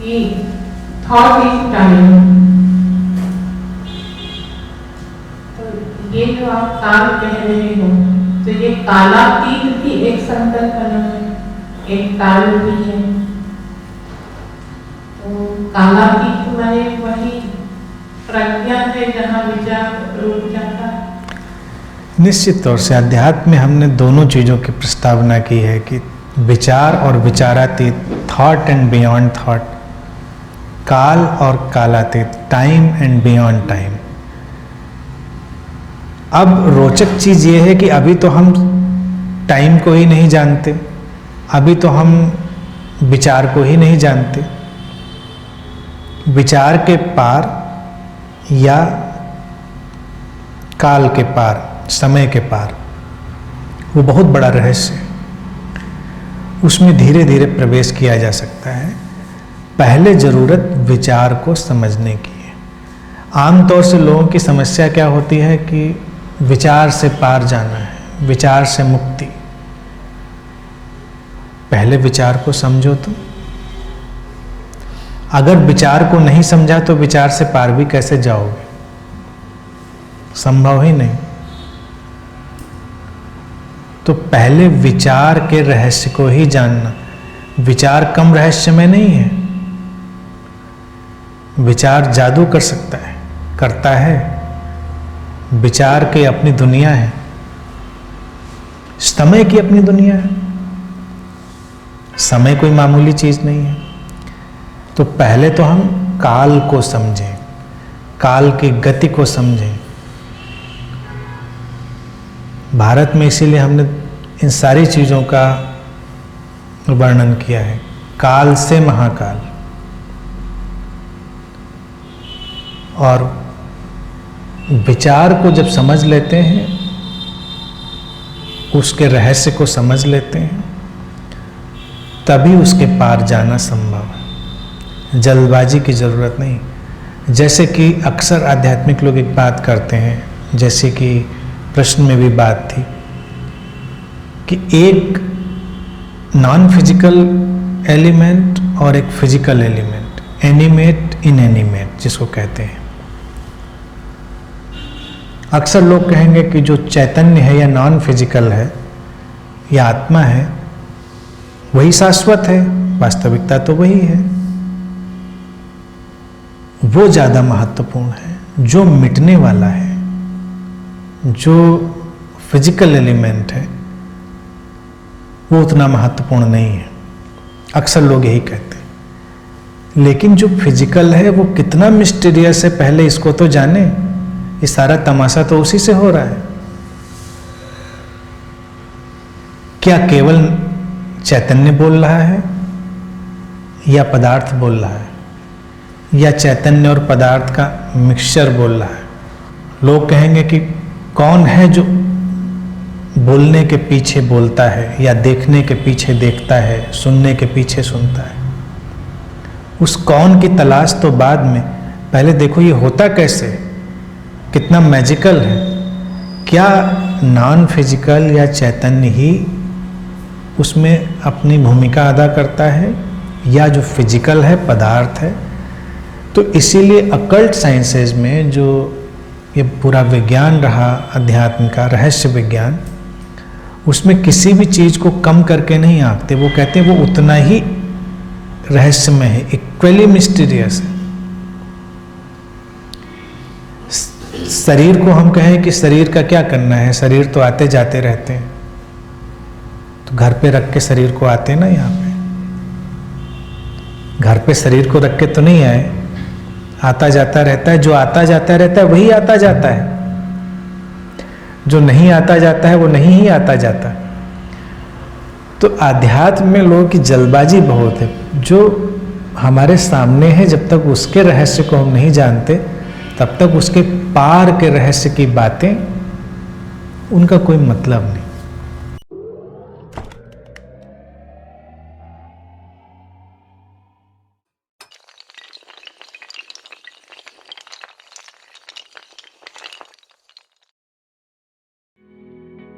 कि thought is time. तो ये जो आप काल कह रहे हो, तो ये कालातीत भी एक संकल्पना है, एक काल भी है। तो कालातीत माने वही प्रज्ञा है जहाँ विचार रुक जाता है। निश्चित तौर से अध्यात्म में हमने दोनों चीज़ों की प्रस्तावना की है कि विचार और विचारातीत, थॉट एंड बियॉन्ड थॉट, काल और कालातीत, टाइम एंड बियॉन्ड टाइम। अब रोचक चीज़ ये है कि अभी तो हम टाइम को ही नहीं जानते, अभी तो हम विचार को ही नहीं जानते। विचार के पार या काल के पार, समय के पार, वो बहुत बड़ा रहस्य है, उसमें धीरे धीरे प्रवेश किया जा सकता है। पहले ज़रूरत विचार को समझने की है। आमतौर से लोगों की समस्या क्या होती है कि विचार से पार जाना है, विचार से मुक्ति। पहले विचार को समझो। तो अगर विचार को नहीं समझा तो विचार से पार भी कैसे जाओगे? संभव ही नहीं। तो पहले विचार के रहस्य को ही जानना। विचार कम रहस्यमय नहीं है। विचार जादू कर सकता है, करता है। विचार की अपनी दुनिया है, समय की अपनी दुनिया है। समय कोई मामूली चीज नहीं है। तो पहले तो हम काल को समझें, काल की गति को समझें। भारत में इसीलिए हमने इन सारी चीज़ों का वर्णन किया है, काल से महाकाल। और विचार को जब समझ लेते हैं, उसके रहस्य को समझ लेते हैं, तभी उसके पार जाना संभव है। जल्दबाजी की ज़रूरत नहीं। जैसे कि अक्सर आध्यात्मिक लोग एक बात करते हैं, जैसे कि प्रश्न में भी बात थी कि एक नॉन फिजिकल एलिमेंट और एक फिजिकल एलिमेंट, एनिमेट इनएनिमेट जिसको कहते हैं। अक्सर लोग कहेंगे कि जो चैतन्य है या नॉन फिजिकल है या आत्मा है, वही शाश्वत है। वास्तविकता तो वही है। वो ज़्यादा महत्वपूर्ण है। जो मिटने वाला है, जो फिजिकल एलिमेंट है, वो उतना महत्वपूर्ण नहीं है। अक्सर लोग यही कहते हैं। लेकिन जो फिजिकल है वो कितना मिस्टीरियस है, पहले इसको तो जाने। ये सारा तमाशा तो उसी से हो रहा है। क्या केवल चैतन्य बोल रहा है या पदार्थ बोल रहा है, या चैतन्य और पदार्थ का मिक्सचर बोल रहा है? लोग कहेंगे कि कौन है जो बोलने के पीछे बोलता है, या देखने के पीछे देखता है, सुनने के पीछे सुनता है? उस कौन की तलाश तो बाद में, पहले देखो ये होता कैसे, कितना मैजिकल है। क्या नॉन फिजिकल या चैतन्य ही उसमें अपनी भूमिका अदा करता है, या जो फिजिकल है, पदार्थ है? तो इसीलिए अकल्ट साइंसेज में जो ये पूरा विज्ञान रहा, अध्यात्म का रहस्य विज्ञान, उसमें किसी भी चीज़ को कम करके नहीं आंकते। वो कहते हैं वो उतना ही रहस्यमय है, इक्वली मिस्टीरियस है। शरीर को हम कहें कि शरीर का क्या करना है, शरीर तो आते जाते रहते हैं। तो घर पे रख के शरीर को आते ना, यहाँ पे घर पे शरीर को रख के तो नहीं आए, आता जाता रहता है। जो आता जाता रहता है वही आता जाता है, जो नहीं आता जाता है वो नहीं ही आता जाता। तो आध्यात्म में लोगों की जल्दबाजी बहुत है। जो हमारे सामने है, जब तक उसके रहस्य को हम नहीं जानते, तब तक उसके पार के रहस्य की बातें, उनका कोई मतलब नहीं।